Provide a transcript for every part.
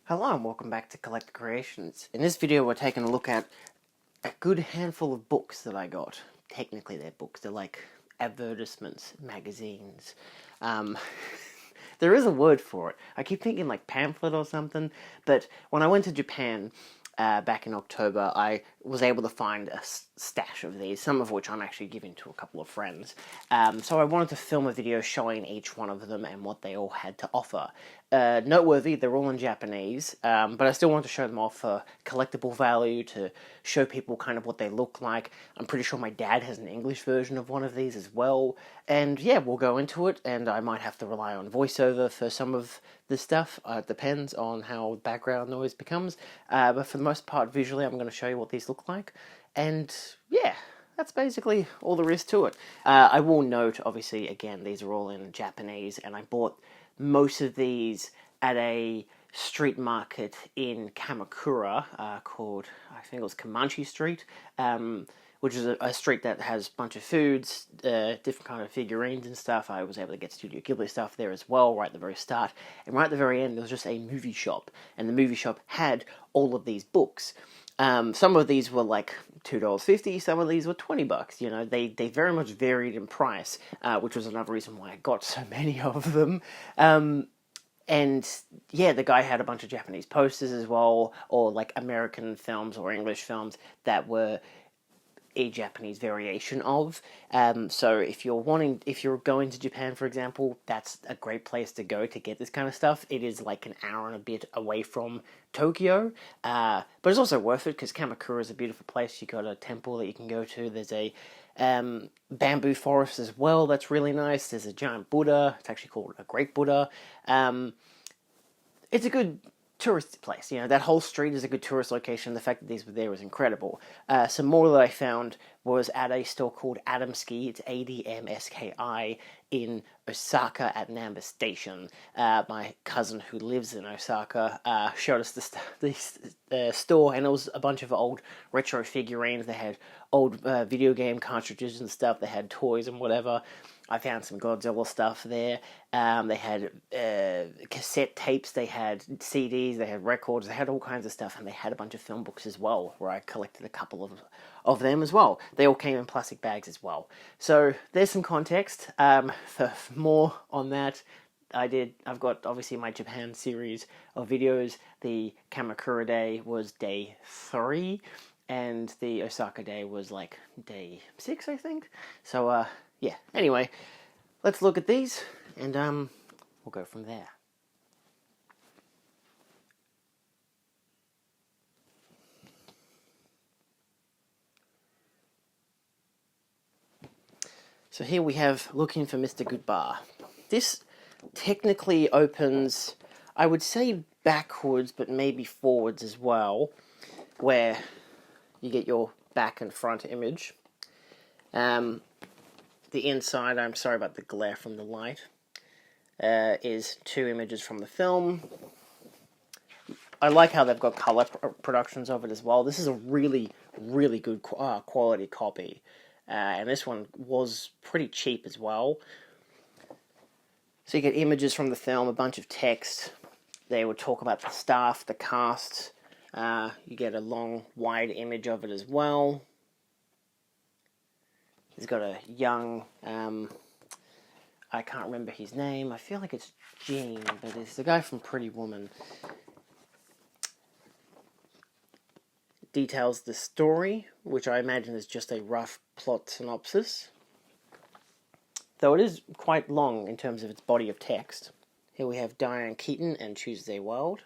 Hello and welcome back to Collector Creations. In this video we're taking a look at a good handful of books that I got. Technically they're books, they're like advertisements, magazines. Um, there is a word for it. I keep thinking like pamphlet or something, but when I went to Japan back in October, I was able to find a stash of these, some of which I'm actually giving to a couple of friends. So I wanted to film a video showing each one of them and what they all had to offer. Noteworthy, they're all in Japanese, but I still want to show them off for collectible value, to show people kind of what they look like. I'm pretty sure my dad has an English version of one of these as well. And yeah, we'll go into it, and I might have to rely on voiceover for some of the stuff. It depends on how background noise becomes. But for the most part, visually, I'm going to show you what these look like. And yeah, that's basically all there is to it. I will note, obviously, again, these are all in Japanese, and I bought most of these at a street market in Kamakura called, I think it was Comanche Street, which is a street that has a bunch of foods, different kind of figurines and stuff. I was able to get Studio Ghibli stuff there as well, right at the very start. And right at the very end, there was just a movie shop, and the movie shop had all of these books. Some of these were like $2.50, some of these were $20. You know, they very much varied in price, which was another reason why I got so many of them. And yeah, the guy had a bunch of Japanese posters as well, or like American films or English films that were a Japanese variation of. So if you're going to Japan, for example, that's a great place to go to get this kind of stuff. It is like an hour and a bit away from Tokyo, but it's also worth it because Kamakura is a beautiful place. You got a temple that you can go to. There's a bamboo forest as well. That's really nice. There's a giant Buddha. It's actually called a Great Buddha. It's a good tourist place. You know, that whole street is a good tourist location. The fact that these were there was incredible. Some more that I found was at a store called Adamski. It's ADMSKI in Osaka at Namba Station. My cousin who lives in Osaka showed us this store, and it was a bunch of old retro figurines. They had old video game cartridges and stuff. They had toys and whatever. I found some Godzilla stuff there. They had cassette tapes, they had CDs, they had records, they had all kinds of stuff, and they had a bunch of film books as well, where I collected a couple of them as well. They all came in plastic bags as well. So there's some context. For more on that, I've got obviously my Japan series of videos. The Kamakura Day was day 3, and the Osaka Day was like day 6, I think. So yeah, anyway, let's look at these, and we'll go from there. So here we have Looking for Mr. Goodbar. This technically opens, I would say backwards, but maybe forwards as well, where you get your back and front image. The inside, I'm sorry about the glare from the light, is 2 images from the film. I like how they've got color productions of it as well. This is a really, really good quality copy. And this one was pretty cheap as well. So you get images from the film, a bunch of text. They would talk about the staff, the cast. You get a long, wide image of it as well. He's got a young, I can't remember his name. I feel like it's Gene, but it's the guy from Pretty Woman. Details the story, which I imagine is just a rough plot synopsis, though it is quite long in terms of its body of text. Here we have Diane Keaton and Choose Their World.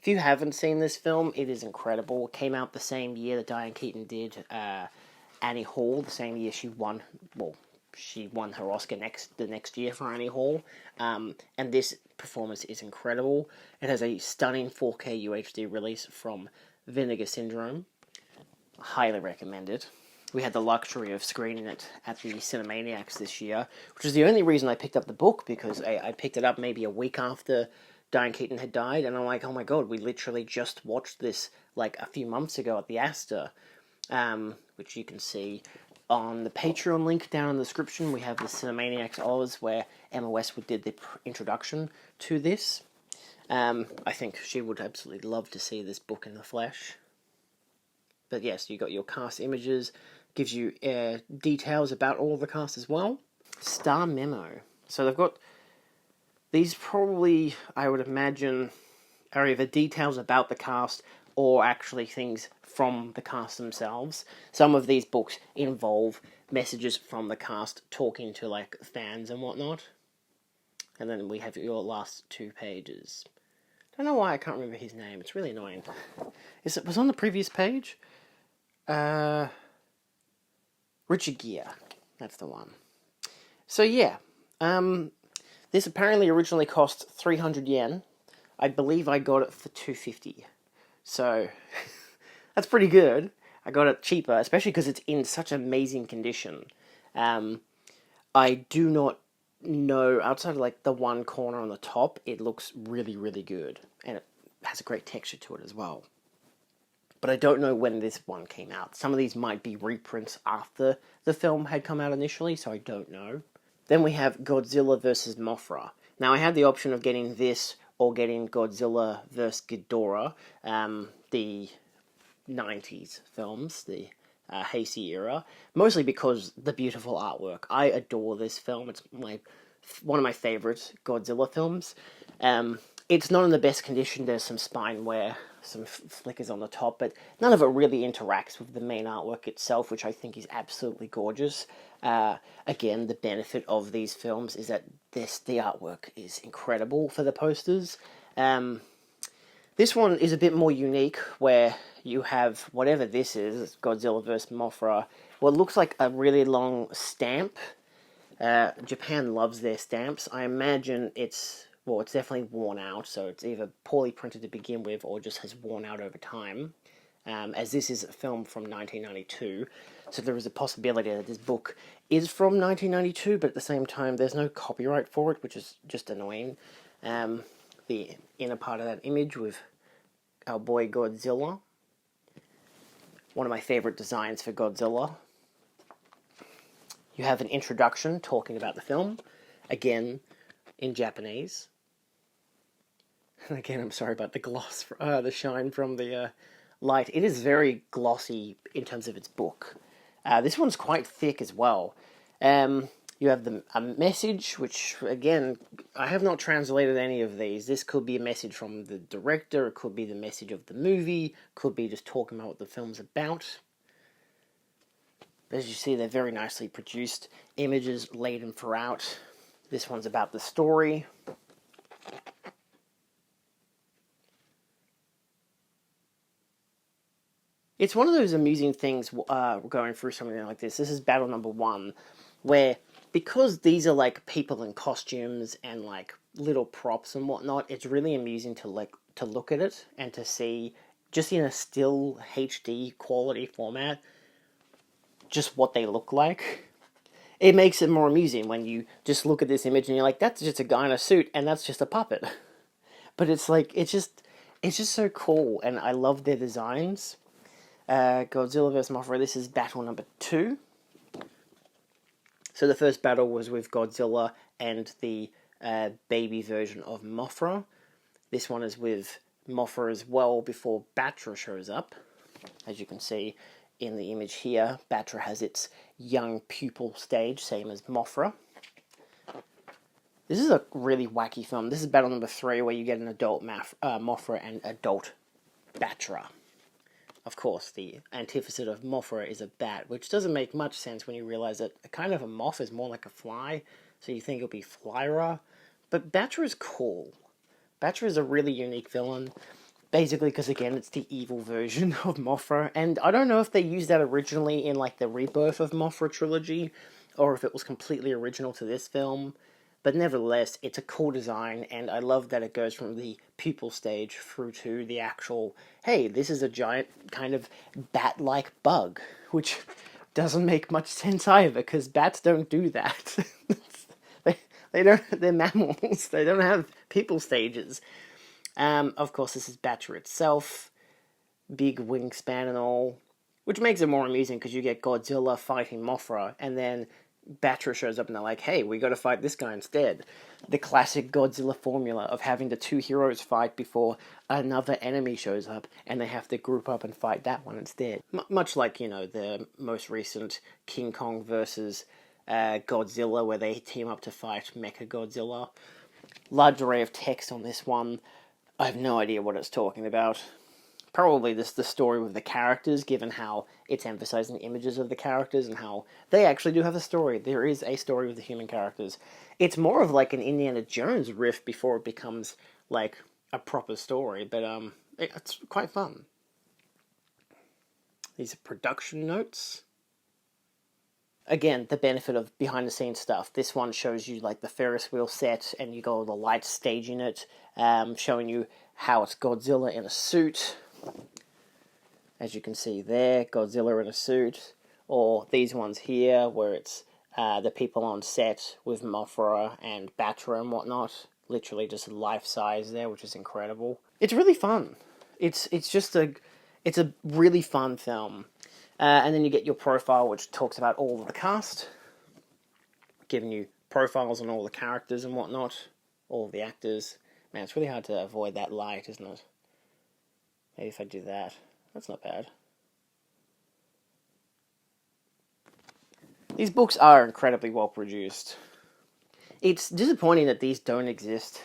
If you haven't seen this film, it is incredible. It came out the same year that Diane Keaton did Annie Hall, the same year she won her Oscar the next year for Annie Hall, and this performance is incredible. It has a stunning 4K UHD release from Vinegar Syndrome. Highly recommended. We had the luxury of screening it at the Cinemaniacs this year, which is the only reason I picked up the book, because I picked it up maybe a week after Diane Keaton had died, and I'm like, oh my god, we literally just watched this like a few months ago at the Astor. Which you can see on the Patreon link down in the description. We have the Cinemaniacs Oz, where Emma Westwood did the introduction to this. I think she would absolutely love to see this book in the flesh. But yes, you got your cast images, gives you details about all the cast as well. Star memo. So they've got these, probably, I would imagine, are either details about the cast or actually things from the cast themselves. Some of these books involve messages from the cast talking to like fans and whatnot. And then we have your last 2 pages. Don't know why I can't remember his name. It's really annoying. Was on the previous page? Richard Gere. That's the one. So yeah, this apparently originally cost 300 yen. I believe I got it for 250. So that's pretty good. I got it cheaper, especially because it's in such amazing condition. I do not know, outside of like the one corner on the top, it looks really, really good. And it has a great texture to it as well. But I don't know when this one came out. Some of these might be reprints after the film had come out initially, so I don't know. Then we have Godzilla vs. Mothra. Now, I had the option of getting this or getting Godzilla vs. Ghidorah, the 90s films, the Heisei era, mostly because the beautiful artwork. I adore this film. It's one of my favorite Godzilla films. It's not in the best condition. There's some spine wear, some flickers on the top, but none of it really interacts with the main artwork itself, which I think is absolutely gorgeous. Again, the benefit of these films is that the artwork is incredible for the posters. This one is a bit more unique, where you have whatever this is, Godzilla vs. Mothra, what looks like a really long stamp. Japan loves their stamps. I imagine it's definitely worn out, so it's either poorly printed to begin with or just has worn out over time, as this is a film from 1992, so there is a possibility that this book is from 1992, but at the same time there's no copyright for it, which is just annoying. The inner part of that image with our boy Godzilla, one of my favorite designs for Godzilla. You have an introduction talking about the film, again in Japanese. And again, I'm sorry about the gloss, the shine from the light. It is very glossy in terms of its book. This one's quite thick as well. You have a message, which, again, I have not translated any of these. This could be a message from the director, it could be the message of the movie, could be just talking about what the film's about. As you see, they're very nicely produced. Images laden throughout. This one's about the story. It's one of those amusing things going through something like this. This is battle number 1, where, because these are like people in costumes and like little props and whatnot, it's really amusing to look at it and to see, just in a still HD quality format, just what they look like. It makes it more amusing when you just look at this image and you're like, that's just a guy in a suit and that's just a puppet. But it's like, it's just so cool, and I love their designs. Godzilla vs. Mothra, this is battle number 2. So the first battle was with Godzilla and the baby version of Mothra. This one is with Mothra as well before Batra shows up. As you can see in the image here, Batra has its young pupil stage, same as Mothra. This is a really wacky film. This is battle number 3, where you get an adult Mothra and adult Batra. Of course, the antithesis of Mothra is a bat, which doesn't make much sense when you realize that a kind of a moth is more like a fly, so you think it'll be Flyra. But Batra is cool. Batra is a really unique villain, basically because, again, it's the evil version of Mothra, and I don't know if they used that originally in, like, the Rebirth of Mothra trilogy, or if it was completely original to this film. But nevertheless, it's a cool design, and I love that it goes from the pupil stage through to the actual, hey, this is a giant kind of bat-like bug, which doesn't make much sense either, because bats don't do that. they don't, they're mammals, they don't have pupil stages. Of course, this is Batra itself, big wingspan and all, which makes it more amusing, because you get Godzilla fighting Mothra, and then Batra shows up and they're like, hey, we got to fight this guy instead. The classic Godzilla formula of having the two heroes fight before another enemy shows up, and they have to group up and fight that one instead. Much like, the most recent King Kong versus Godzilla, where they team up to fight Mechagodzilla. Large array of text on this one. I have no idea what it's talking about. Probably this the story with the characters, given how it's emphasizing images of the characters and how they actually do have a story. There is a story with the human characters. It's more of like an Indiana Jones riff before it becomes like a proper story, but it's quite fun. These are production notes. Again, the benefit of behind-the-scenes stuff. This one shows you like the Ferris wheel set, and you got all the lights staging it, showing you how it's Godzilla in a suit. As you can see there, Godzilla in a suit. Or these ones here, where it's the people on set with Mothra and Batra and whatnot. Literally just life-size there, which is incredible. It's really fun. It's a really fun film. And then you get your profile, which talks about all of the cast, giving you profiles on all the characters and whatnot, all of the actors. Man, it's really hard to avoid that light, isn't it? Maybe if I do that. That's not bad. These books are incredibly well produced. It's disappointing that these don't exist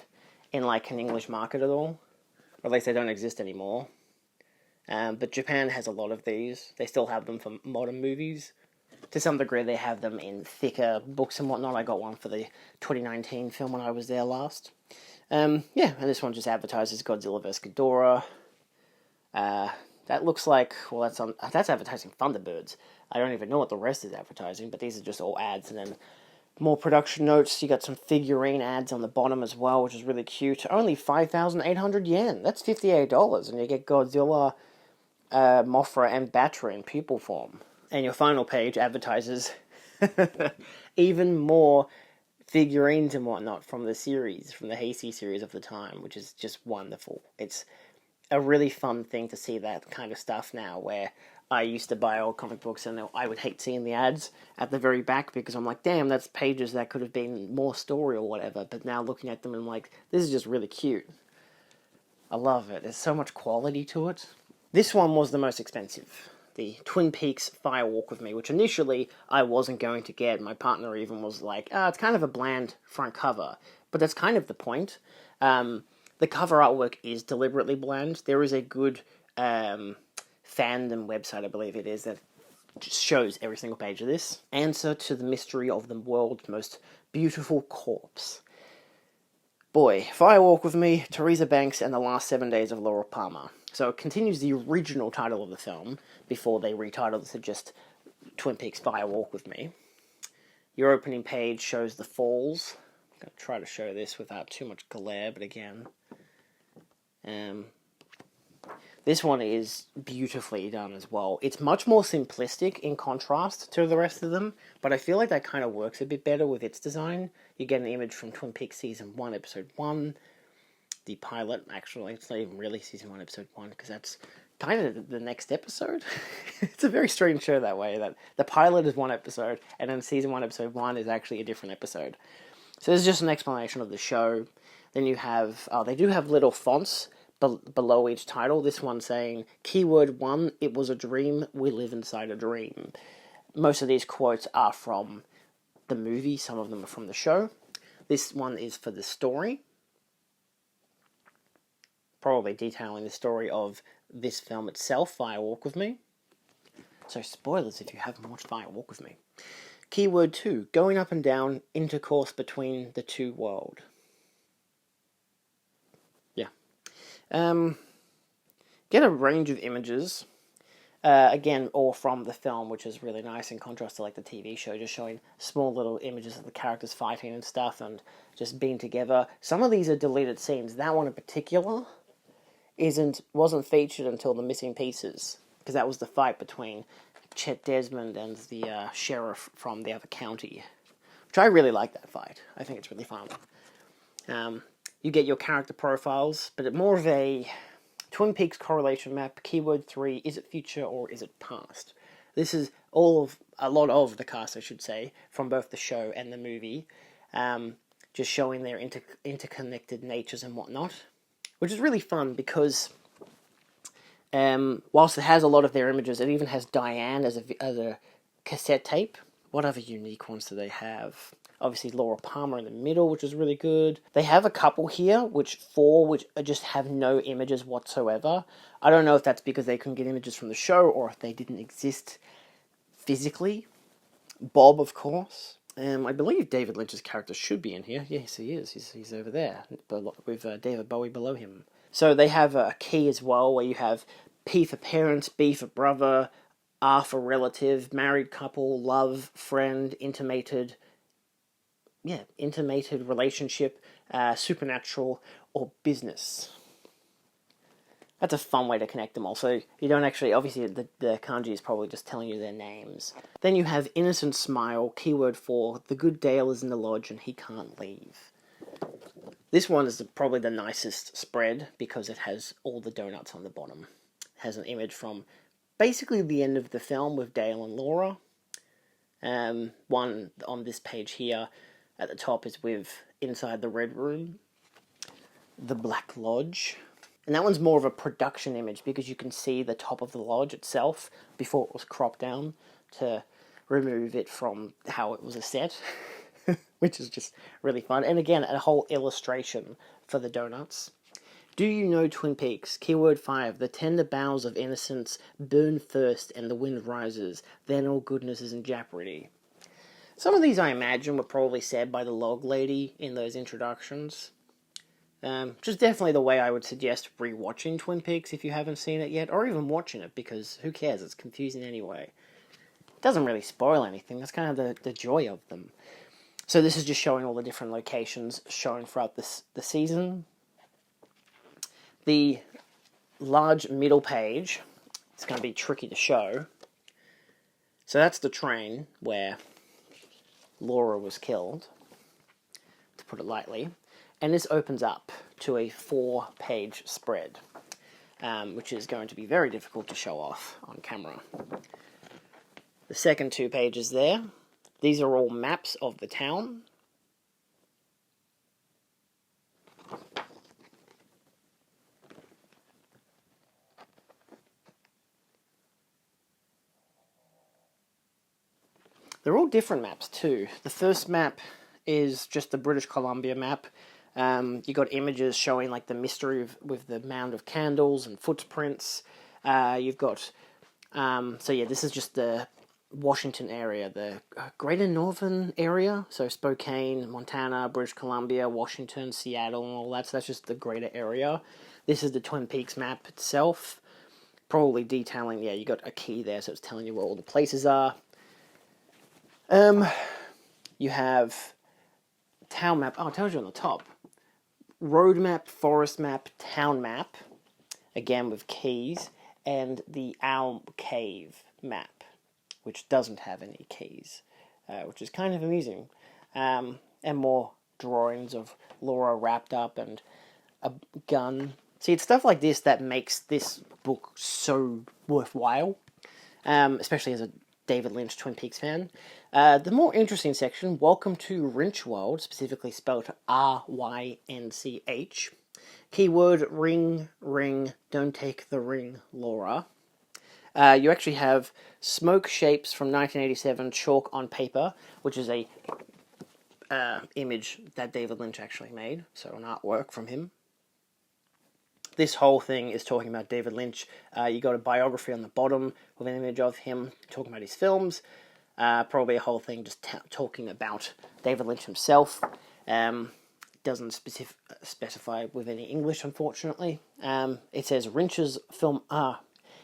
in like an English market at all. Or at least they don't exist anymore. But Japan has a lot of these. They still have them for modern movies. To some degree, they have them in thicker books and whatnot. I got one for the 2019 film when I was there last. And this one just advertises Godzilla vs. Ghidorah. That looks like, well, that's advertising Thunderbirds. I don't even know what the rest is advertising, but these are just all ads. And then more production notes. You got some figurine ads on the bottom as well, which is really cute. Only 5,800 yen. That's $58, and you get Godzilla, Mothra, and Batra in pupil form. And your final page advertises even more figurines and whatnot from the series, from the Heisei series of the time, which is just wonderful. It's a really fun thing to see that kind of stuff now, where I used to buy old comic books and I would hate seeing the ads at the very back because I'm like, damn, that's pages that could have been more story or whatever. But now looking at them, I'm like, this is just really cute. I love it. There's so much quality to it. This one was the most expensive. The Twin Peaks Fire Walk With Me, which initially I wasn't going to get. My partner even was like, it's kind of a bland front cover. But that's kind of the point. The cover artwork is deliberately bland. There is a good fandom website, I believe it is, that just shows every single page of this. Answer to the mystery of the world's most beautiful corpse. Boy, Fire Walk With Me, Teresa Banks, and the Last 7 Days of Laura Palmer. So it continues the original title of the film, before they retitled it to just Twin Peaks Fire Walk With Me. Your opening page shows the falls. I'm going to try to show this without too much glare, but again... this one is beautifully done as well. It's much more simplistic in contrast to the rest of them, but I feel like that kind of works a bit better with its design. You get an image from Twin Peaks Season 1, Episode 1. The pilot, actually, it's not even really Season 1, Episode 1, because that's kind of the next episode. It's a very strange show that way, that the pilot is one episode, and then Season 1, Episode 1 is actually a different episode. So this is just an explanation of the show. Then you have, they do have little fonts below each title. This one saying, Keyword 1, it was a dream, we live inside a dream. Most of these quotes are from the movie, some of them are from the show. This one is for the story. Probably detailing the story of this film itself, Fire Walk With Me. So spoilers if you haven't watched Fire Walk With Me. Keyword 2, going up and down, intercourse between the two worlds. Get a range of images, again, all from the film, which is really nice in contrast to like the TV show, just showing small little images of the characters fighting and stuff and just being together. Some of these are deleted scenes. That one in particular wasn't featured until the missing pieces, because that was the fight between Chet Desmond and the sheriff from the other county, which I really like that fight. I think it's really fun. You get your character profiles, but more of a Twin Peaks correlation map. Keyword 3, is it future or is it past? This is a lot of the cast, I should say, from both the show and the movie, just showing their interconnected natures and whatnot, which is really fun because whilst it has a lot of their images, it even has Diane as a cassette tape. What other unique ones do they have? Obviously Laura Palmer in the middle, which is really good. They have a couple here, which just have no images whatsoever. I don't know if that's because they couldn't get images from the show or if they didn't exist physically. Bob, of course. I believe David Lynch's character should be in here. Yes, he is. He's over there with David Bowie below him. So they have a key as well, where you have P for parent, B for brother, R for relative, married couple, love, friend, intimated relationship, supernatural, or business. That's a fun way to connect them all. So you don't actually, obviously the kanji is probably just telling you their names. Then you have innocent smile, keyword 4, the good Dale is in the lodge and he can't leave. This one is probably the nicest spread because it has all the donuts on the bottom. It has an image from basically the end of the film with Dale and Laura. One on this page here at the top is with inside the Red Room, the Black Lodge. And that one's more of a production image because you can see the top of the lodge itself before it was cropped down to remove it from how it was a set, which is just really fun. And again, a whole illustration for the donuts. Do you know Twin Peaks? Keyword 5, the tender boughs of innocence burn first and the wind rises, then all goodness is in jeopardy. Some of these, I imagine, were probably said by the log lady in those introductions. Which is definitely the way I would suggest rewatching Twin Peaks if you haven't seen it yet, or even watching it, because who cares, it's confusing anyway. It doesn't really spoil anything, that's kind of the joy of them. So this is just showing all the different locations shown throughout the season. The large middle page, it's going to be tricky to show. So that's the train where Laura was killed, to put it lightly. And this opens up to a 4-page spread, which is going to be very difficult to show off on camera. The second 2 pages there, these are all maps of the town. They're all different maps too. The first map is just the British Columbia map. You got images showing like the mystery with the mound of candles and footprints. You've got, this is just the Washington area, the greater northern area. So Spokane, Montana, British Columbia, Washington, Seattle, and all that. So that's just the greater area. This is the Twin Peaks map itself. Probably detailing, you got a key there, so it's telling you where all the places are. You have town map. Oh, it tells you on the top. Road map, forest map, town map, again with keys, and the Owl Cave map, which doesn't have any keys, which is kind of amusing. And more drawings of Laura wrapped up and a gun. See, it's stuff like this that makes this book so worthwhile, especially as a David Lynch Twin Peaks fan. The more interesting section, Welcome to Rynch World, specifically spelled R-Y-N-C-H. Keyword, ring, don't take the ring, Laura. You actually have Smoke Shapes from 1987, chalk on paper, which is a image that David Lynch actually made, so an artwork from him. This whole thing is talking about David Lynch. You got a biography on the bottom with an image of him talking about his films. Probably a whole thing just talking about David Lynch himself. Doesn't specify with any English, unfortunately. It says Lynch's film.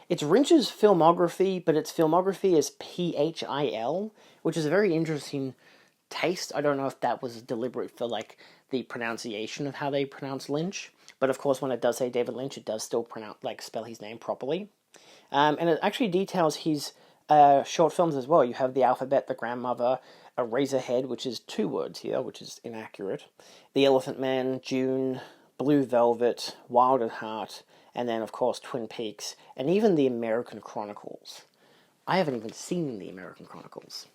It's Lynch's filmography, but its filmography is P-H-I-L, which is a very interesting taste. I don't know if that was deliberate for like the pronunciation of how they pronounce Lynch. But of course, when it does say David Lynch, it does still spell his name properly. And it actually details his short films as well. You have The Alphabet, The Grandmother, Eraserhead, which is 2 words here, which is inaccurate. The Elephant Man, June, Blue Velvet, Wild at Heart, and then of course Twin Peaks, and even The American Chronicles. I haven't even seen the American Chronicles.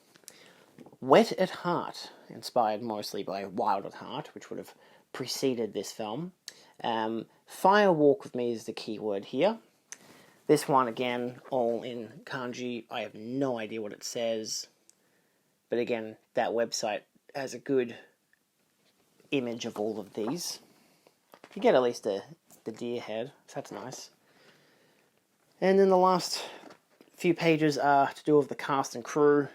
Wet at Heart, inspired mostly by Wild at Heart, which would have preceded this film. Fire Walk With Me is the key word here. This one, again, all in kanji. I have no idea what it says. But again, that website has a good image of all of these. You get at least the deer head, so that's nice. And then the last few pages are to do with the cast and crew.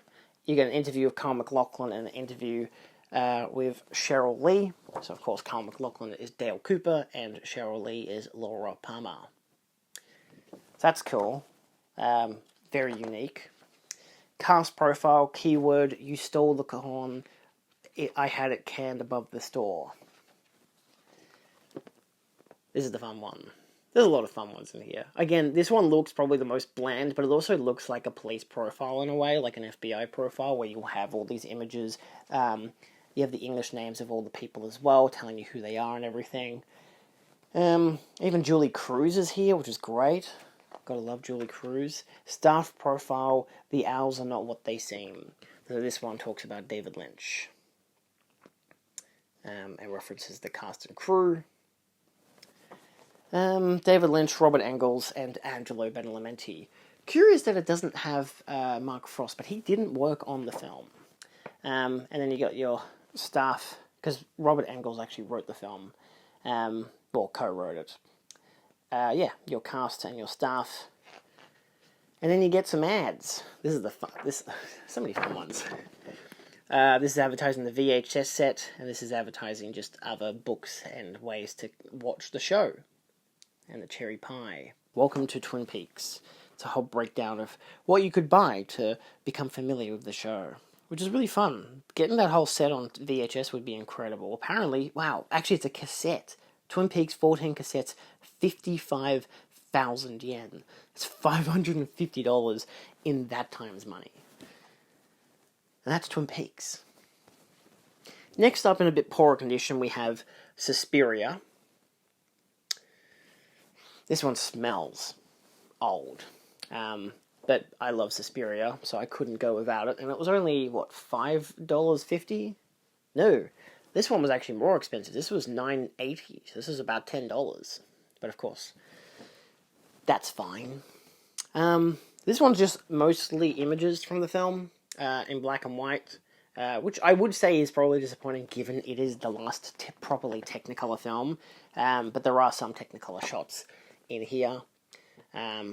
You get an interview of Kyle MacLachlan and an interview with Cheryl Lee. So, of course, Kyle MacLachlan is Dale Cooper and Cheryl Lee is Laura Palmer. So that's cool. Very unique. Cast profile, keyword, you stole the cajon. I had it canned above the store. This is the fun one. There's a lot of fun ones in here. Again, this one looks probably the most bland, but it also looks like a police profile in a way, like an FBI profile, where you'll have all these images. You have the English names of all the people as well, telling you who they are and everything. Even Julie Cruz is here, which is great. Gotta love Julie Cruz. Staff profile, the owls are not what they seem. So this one talks about David Lynch. And references the cast and crew. David Lynch, Robert Engels, and Angelo Badalamenti. Curious that it doesn't have Mark Frost, but he didn't work on the film. And then you got your staff, because Robert Engels actually wrote the film, or co-wrote it. Yeah, your cast and your staff. And then you get some ads. This is the fun. So many fun ones. This is advertising the VHS set, and this is advertising just other books and ways to watch the show. And the cherry pie. Welcome to Twin Peaks. It's a whole breakdown of what you could buy to become familiar with the show, which is really fun. Getting that whole set on VHS would be incredible. Apparently, wow, actually it's a cassette. Twin Peaks 14 cassettes, 55,000 yen. It's $550 in that time's money. And that's Twin Peaks. Next up, in a bit poorer condition, we have Suspiria. This one smells old. But I love Suspiria, so I couldn't go without it. And it was only, what, $5.50? No, this one was actually more expensive. This was $9.80. So this is about $10. But of course, that's fine. This one's just mostly images from the film in black and white, which I would say is probably disappointing given it is the last properly Technicolor film. But there are some Technicolor shots in here.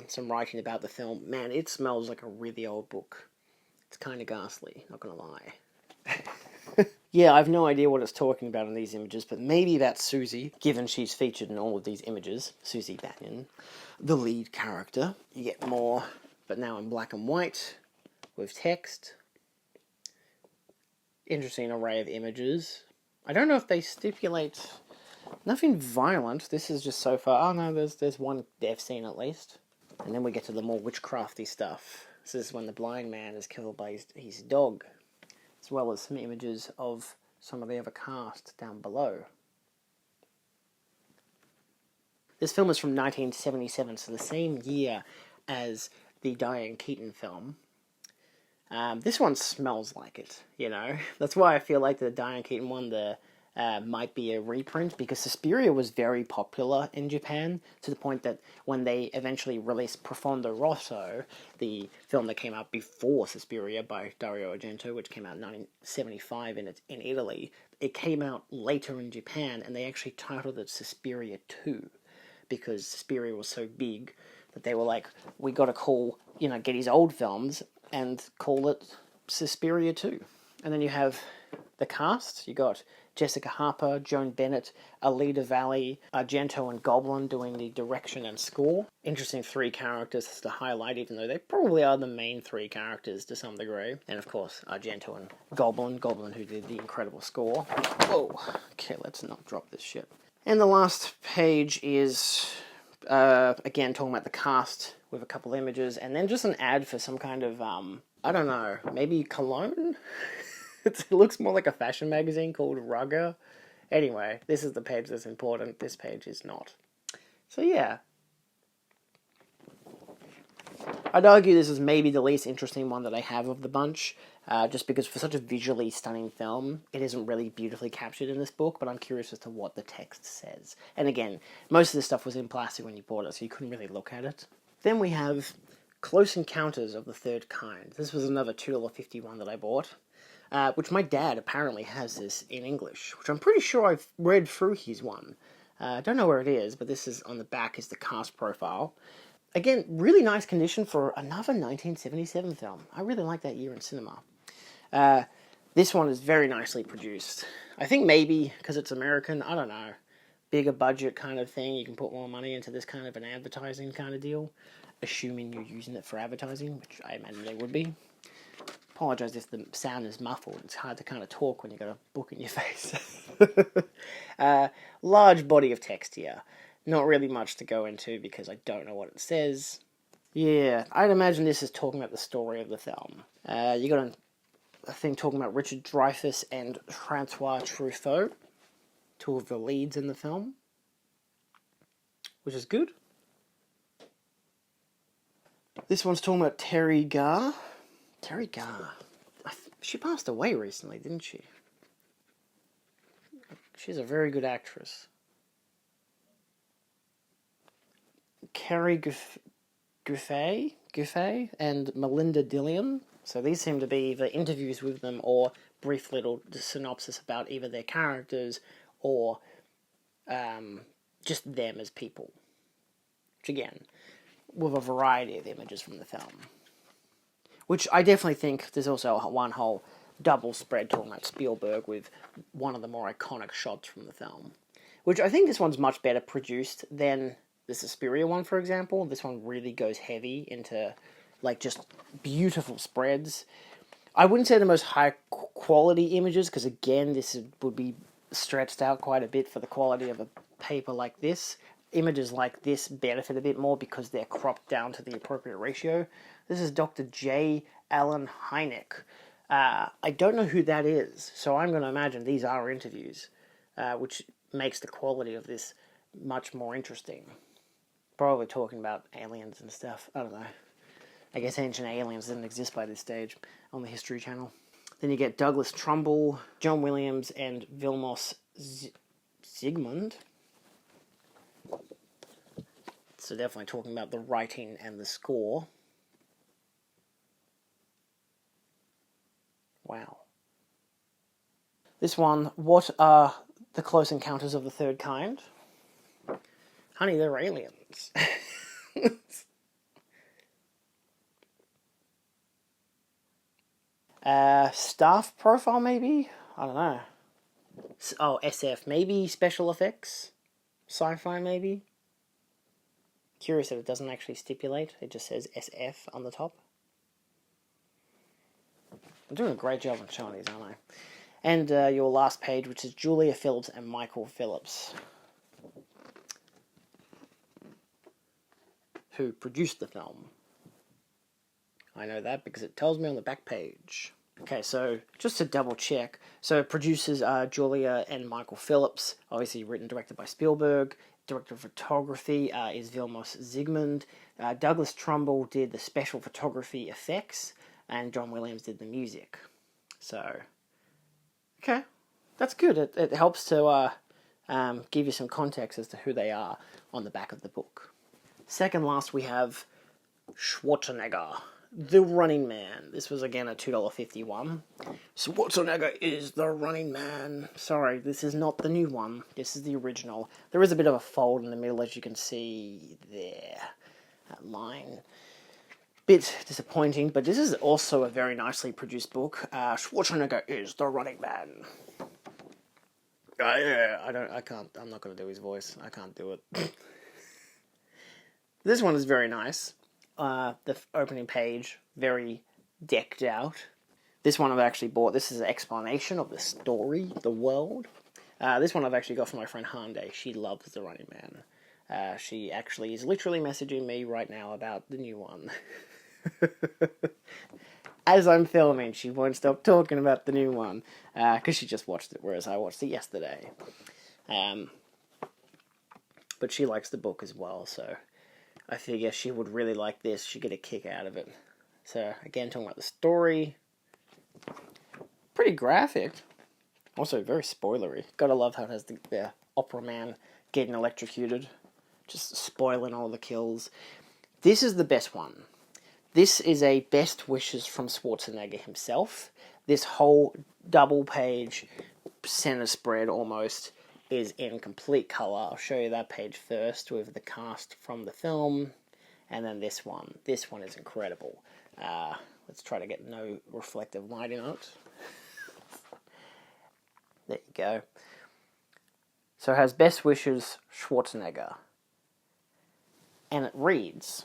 Some writing about the film. Man, it smells like a really old book. It's kind of ghastly, not gonna lie. Yeah, I have no idea what it's talking about in these images, but maybe that's Susie, given she's featured in all of these images. Susie Bannion, the lead character. You get more, but now in black and white, with text. Interesting array of images. I don't know if they stipulate... Nothing violent. This is just so far... Oh no, there's one death scene at least. And then we get to the more witchcrafty stuff. This is when the blind man is killed by his dog. As well as some images of some of the other cast down below. This film is from 1977, so the same year as the Diane Keaton film. This one smells like it, you know. That's why I feel like the Diane Keaton one, might be a reprint, because Suspiria was very popular in Japan, to the point that when they eventually released Profondo Rosso, the film that came out before Suspiria by Dario Argento, which came out in 1975 in Italy, it came out later in Japan, and they actually titled it Suspiria 2, because Suspiria was so big that they were like, we gotta get his old films and call it Suspiria 2. And then you have the cast. You got Jessica Harper, Joan Bennett, Alida Valli, Argento and Goblin doing the direction and score. Interesting three characters to highlight, even though they probably are the main three characters to some degree. And of course, Argento and Goblin who did the incredible score. Whoa, okay, let's not drop this shit. And the last page is, again, talking about the cast with a couple images, and then just an ad for some kind of, I don't know, maybe cologne? It looks more like a fashion magazine called Rugger. Anyway, this is the page that's important. This page is not. So yeah. I'd argue this is maybe the least interesting one that I have of the bunch, just because for such a visually stunning film, it isn't really beautifully captured in this book, but I'm curious as to what the text says. And again, most of this stuff was in plastic when you bought it, so you couldn't really look at it. Then we have Close Encounters of the Third Kind. This was another $2.50 one that I bought, which my dad apparently has this in English, which I'm pretty sure I've read through his one. I don't know where it is, but this is on the back is the cast profile. Again, really nice condition for another 1977 film. I really like that year in cinema. This one is very nicely produced. I think maybe because it's American, I don't know, bigger budget kind of thing, you can put more money into this kind of an advertising kind of deal, assuming you're using it for advertising, which I imagine they would be. Apologise if the sound is muffled. It's hard to kind of talk when you've got a book in your face. Large body of text here. Not really much to go into because I don't know what it says. Yeah, I'd imagine this is talking about the story of the film. You got a thing talking about Richard Dreyfuss and Francois Truffaut, two of the leads in the film, which is good. This one's talking about Terry Garr. Terry Garr. She passed away recently, didn't she? She's a very good actress. Carrie Guffey and Melinda Dillon. So these seem to be either interviews with them or brief little synopsis about either their characters or just them as people. Which again, with a variety of images from the film. Which I definitely think there's also one whole double spread talking about Spielberg with one of the more iconic shots from the film. Which I think this one's much better produced than the Suspiria one, for example. This one really goes heavy into, like, just beautiful spreads. I wouldn't say the most high quality images, because again, this would be stretched out quite a bit for the quality of a paper like this. Images like this benefit a bit more because they're cropped down to the appropriate ratio. This is Dr. J. Allen Hynek. I don't know who that is, so I'm going to imagine these are interviews, which makes the quality of this much more interesting. Probably talking about aliens and stuff. I don't know. I guess Ancient Aliens didn't exist by this stage on the History Channel. Then you get Douglas Trumbull, John Williams, and Vilmos Zsigmond. So definitely talking about the writing and the score. Wow. This one, what are the Close Encounters of the Third Kind? Honey, they're aliens. Staff profile, maybe? I don't know. Oh, SF, maybe special effects? Sci-fi, maybe? Curious that it doesn't actually stipulate. It just says SF on the top. I'm doing a great job on showing these, aren't I? And your last page, which is Julia Phillips and Michael Phillips, who produced the film. I know that because it tells me on the back page. Okay, so just to double check, so producers are Julia and Michael Phillips, obviously written and directed by Spielberg. Director of photography is Vilmos Zsigmond. Douglas Trumbull did the special photography effects, and John Williams did the music. So, okay, that's good. It helps to give you some context as to who they are on the back of the book. Second last, we have Schwarzenegger, The Running Man. This was again a $2.50 one. Schwarzenegger is the Running Man. Sorry, this is not the new one. This is the original. There is a bit of a fold in the middle, as you can see there. That line. Bit disappointing, but this is also a very nicely produced book. Schwarzenegger is the Running Man. I'm not going to do his voice. I can't do it. This one is very nice. The opening page, very decked out. This one I've actually bought. This is an explanation of the story, the world. This one I've actually got from my friend Hyundai. She loves The Running Man. She actually is literally messaging me right now about the new one. As I'm filming, she won't stop talking about the new one, because she just watched it, whereas I watched it yesterday. But she likes the book as well, so I figure she would really like this. She'd get a kick out of it. So, again, talking about the story. Pretty graphic. Also, very spoilery. Gotta love how it has the opera man getting electrocuted. Just spoiling all the kills. This is the best one. This is a best wishes from Schwarzenegger himself. This whole double page center spread almost is in complete color. I'll show you that page first with the cast from the film, and then this one. This one is incredible. Let's try to get no reflective lighting on it. There you go. So it has best wishes Schwarzenegger. And it reads,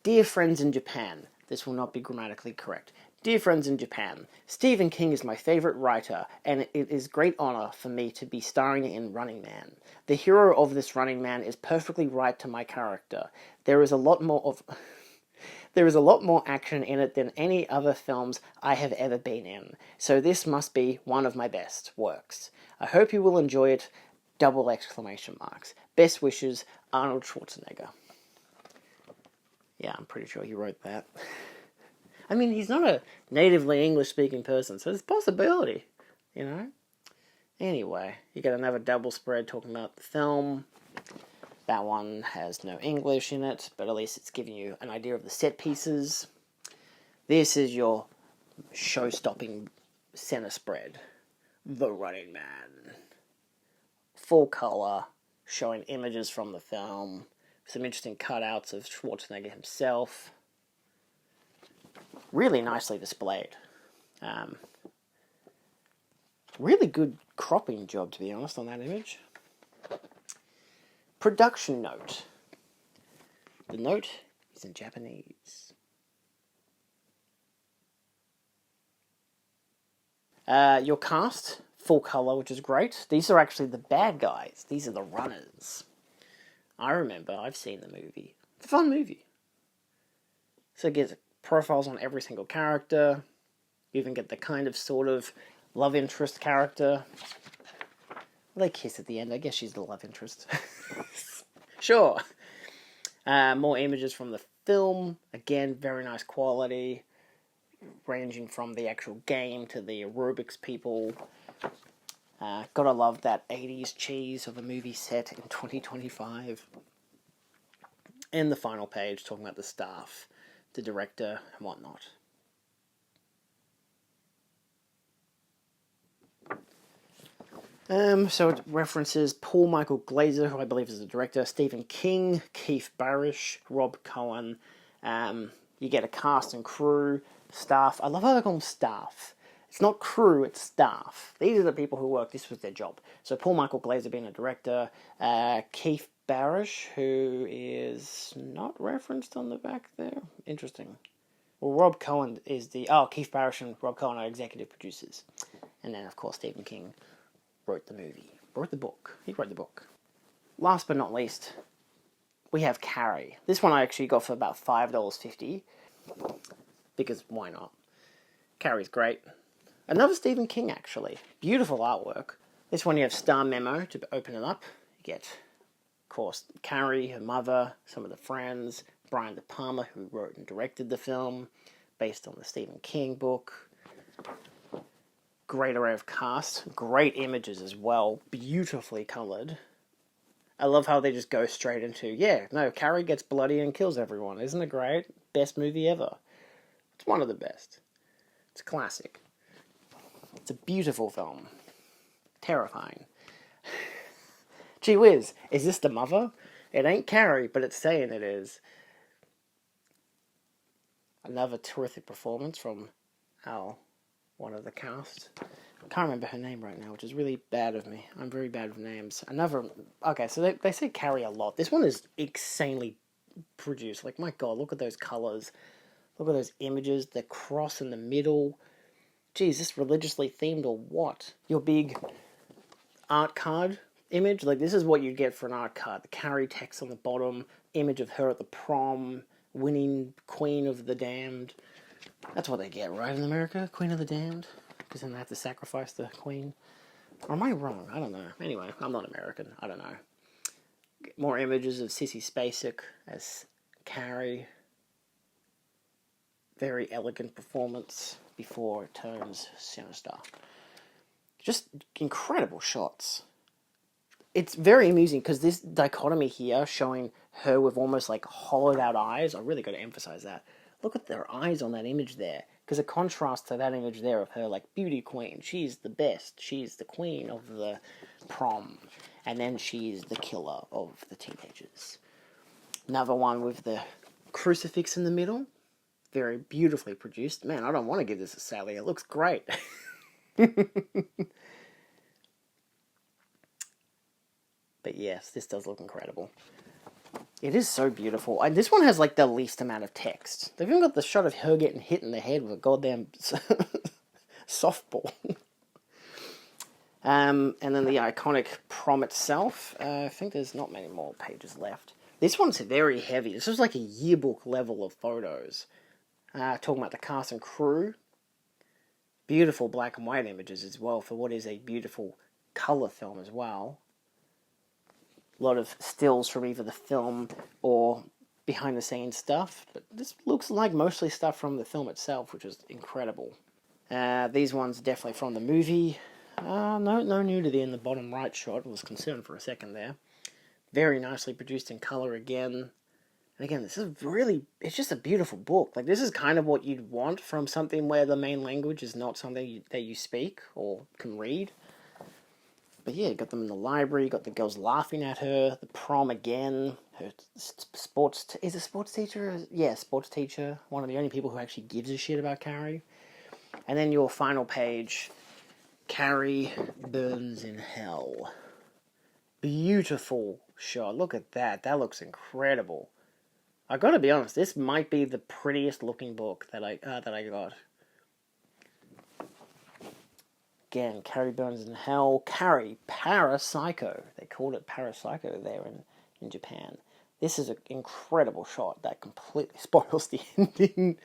Dear friends in Japan, this will not be grammatically correct. Dear friends in Japan, Stephen King is my favorite writer, and it is great honor for me to be starring in Running Man. The hero of this Running Man is perfectly right to my character. There is a lot more action in it than any other films I have ever been in, so this must be one of my best works. I hope you will enjoy it. ! Best wishes, Arnold Schwarzenegger. Yeah, I'm pretty sure he wrote that. I mean, he's not a natively English-speaking person, so there's a possibility, you know? Anyway, you get another double spread talking about the film. That one has no English in it, but at least it's giving you an idea of the set pieces. This is your show-stopping center spread. The Running Man. Full color, showing images from the film. Some interesting cutouts of Schwarzenegger himself. Really nicely displayed. Really good cropping job, to be honest, on that image. Production note. The note is in Japanese. Your cast, full color, which is great. These are actually the bad guys. These are the runners. I remember, I've seen the movie. It's a fun movie. So it gets profiles on every single character. You even get the kind of sort of love interest character. They kiss at the end. I guess she's the love interest. Sure. More images from the film. Again, very nice quality. Ranging from the actual game to the aerobics people. Gotta love that 80s cheese of a movie set in 2025. And the final page talking about the staff, the director, and whatnot. So it references Paul Michael Glaser, who I believe is the director, Stephen King, Keith Barish, Rob Cohen. You get a cast and crew, staff. I love how they call them staff. It's not crew, it's staff. These are the people who work. This was their job. So Paul Michael Glaser being a director, Keith Barish, who is not referenced on the back there. Interesting. Well, Rob Cohen is Keith Barish and Rob Cohen are executive producers. And then, of course, Stephen King wrote the movie. Wrote the book. He wrote the book. Last but not least, we have Carrie. This one I actually got for about $5.50. Because why not? Carrie's great. Another Stephen King, actually. Beautiful artwork. This one you have Star Memo to open it up. You get, of course, Carrie, her mother, some of the friends, Brian De Palma, who wrote and directed the film, based on the Stephen King book. Great array of cast. Great images as well. Beautifully coloured. I love how they just go straight into, Carrie gets bloody and kills everyone. Isn't it great? Best movie ever. It's one of the best. It's a classic. It's a beautiful film. Terrifying. Gee whiz, is this the mother? It ain't Carrie, but it's saying it is. Another terrific performance from one of the cast. I can't remember her name right now, which is really bad of me. I'm very bad with names. So they say Carrie a lot. This one is insanely produced. Like, my God, look at those colours. Look at those images. The cross in the middle. Geez, this religiously themed or what? Your big art card image? Like, this is what you get for an art card. The Carrie text on the bottom. Image of her at the prom. Winning Queen of the Damned. That's what they get, right, in America? Queen of the Damned? Because then they have to sacrifice the queen. Or am I wrong? I don't know. Anyway, I'm not American. I don't know. More images of Sissy Spacek as Carrie. Very elegant performance before it turns sinister. Just incredible shots. It's very amusing because this dichotomy here showing her with almost like hollowed out eyes, I really got to emphasize that. Look at their eyes on that image there. Because it contrasts to that image there of her like beauty queen. She's the best. She's the queen of the prom. And then she's the killer of the teenagers. Another one with the crucifix in the middle. Very beautifully produced. Man, I don't want to give this a Sally. It looks great. But yes, this does look incredible. It is so beautiful. And this one has like the least amount of text. They've even got the shot of her getting hit in the head with a goddamn softball. And then the iconic prom itself. I think there's not many more pages left. This one's very heavy. This is like a yearbook level of photos. Talking about the cast and crew. Beautiful black and white images as well for what is a beautiful colour film as well. A lot of stills from either the film or behind the scenes stuff. But this looks like mostly stuff from the film itself, which is incredible. These ones definitely from the movie. No nudity in the bottom right shot. I was concerned for a second there. Very nicely produced in colour again. And again, this is really, it's just a beautiful book. Like, this is kind of what you'd want from something where the main language is not something that you speak or can read. But yeah, you got them in the library, you got the girls laughing at her, the prom again, her sports teacher? Yeah, sports teacher. One of the only people who actually gives a shit about Carrie. And then your final page, Carrie burns in hell. Beautiful shot. Look at that. That looks incredible. I gotta be honest, this might be the prettiest looking book that I got. Again, Carrie burns in hell. Carrie, Parapsycho. They called it Parapsycho there in Japan. This is an incredible shot that completely spoils the ending.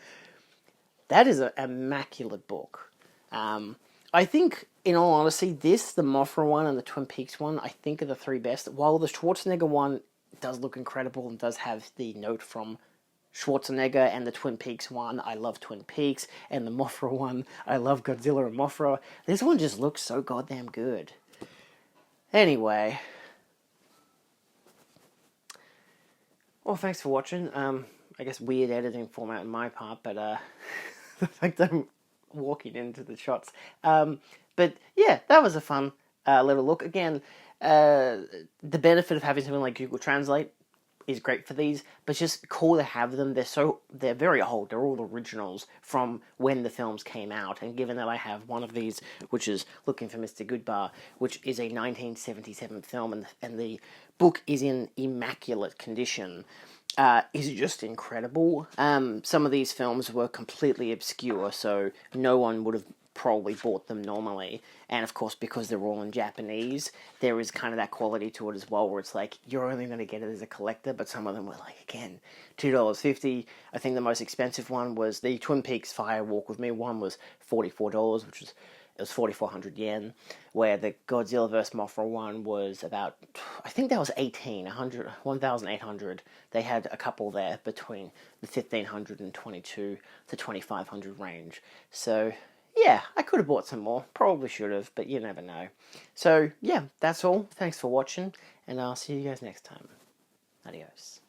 That is an immaculate book. I think, in all honesty, this, the Mothra one, and the Twin Peaks one, I think are the three best. While the Schwarzenegger one does look incredible and does have the note from Schwarzenegger, and the Twin Peaks one, I love Twin Peaks, and the Mothra one, I love Godzilla and Mothra. This one just looks so goddamn good. Anyway. Well, thanks for watching. I guess weird editing format on my part, but the fact that I'm walking into the shots. But yeah, that was a fun little look. Again, the benefit of having something like Google Translate is great for these, but it's just cool to have them. They're very old. They're all originals from when the films came out. And given that I have one of these, which is Looking for Mr. Goodbar, which is a 1977 film, and the book is in immaculate condition, is just incredible. Some of these films were completely obscure, so no one would have probably bought them normally. And of course, because they're all in Japanese, there is kind of that quality to it as well, where it's like, you're only going to get it as a collector, but some of them were like, again, $2.50. I think the most expensive one was the Twin Peaks Fire Walk With Me one was $44, which was, it was 4,400 yen, where the Godzilla vs. Mothra one was about, I think that was 1,800. They had a couple there between the 1,500 and 22 to 2,500 range. So yeah, I could have bought some more. Probably should have, but you never know. So yeah, that's all. Thanks for watching, and I'll see you guys next time. Adios.